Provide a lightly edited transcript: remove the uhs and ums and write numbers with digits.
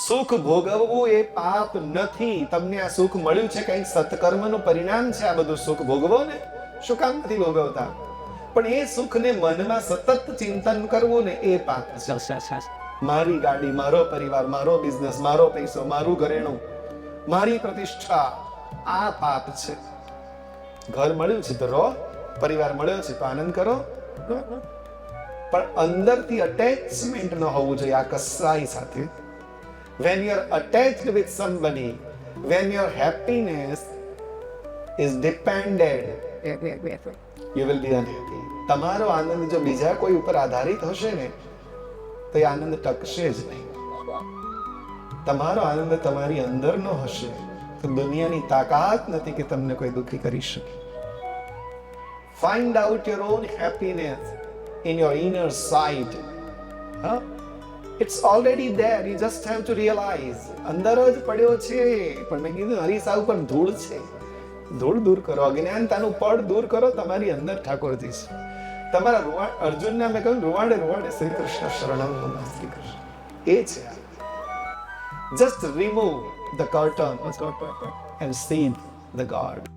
સુખ ભોગવવું એ પાપ નથી. તમને આ સુખ મળ્યું છે કંઈક સત્કર્મનું પરિણામ છે. આ બધું સુખ ભોગવો ને, શું કામ નથી ભોગવતા? પણ એ સુખને મનમાં સતત ચિંતન કરવું ને એ પાપ છે. મારી ગાડી, મારો પરિવાર, મારો બિઝનેસ, મારો પૈસો, મારું ઘરેણું, મારી પ્રતિષ્ઠા, આ પાપ છે. ઘર મળ્યું છે તો રહો, પરિવાર મળ્યો છે તો આનંદ કરો, પણ અંદરથી અટેચમેન્ટ ન હોવું જોઈએ આ કસાઈ સાથે. when you are attached with somebody, when your happiness is dependent, you will be unhappy. તમારો આનંદ જો બીજા કોઈ ઉપર આધારિત હશે ને તો એ આનંદ ટકશે જ નહીં. તમારો આનંદ તમારી અંદરનો હશે તો દુનિયાની તાકાત નથી કે તમને કોઈ દુઃખી કરી શકે. Find out your own happiness in your inner side. It's already there. You just have to realize. અંદર જ પડ્યો છે. પણ મેં કીધું હરીસા ઉપર ધૂળ છે. ધૂળ દૂર કરો, અજ્ઞાનતાનું પડ દૂર કરો. તમારી અંદર ઠાકોરજી છે. તમારા રૂવાડ અર્જુનને મેં કહ્યું રૂવાડે રૂવાડે શ્રી કૃષ્ણ શરણમ મમ શ્રી કૃષ્ણ. એ છે. Just remove the curtain and see the God.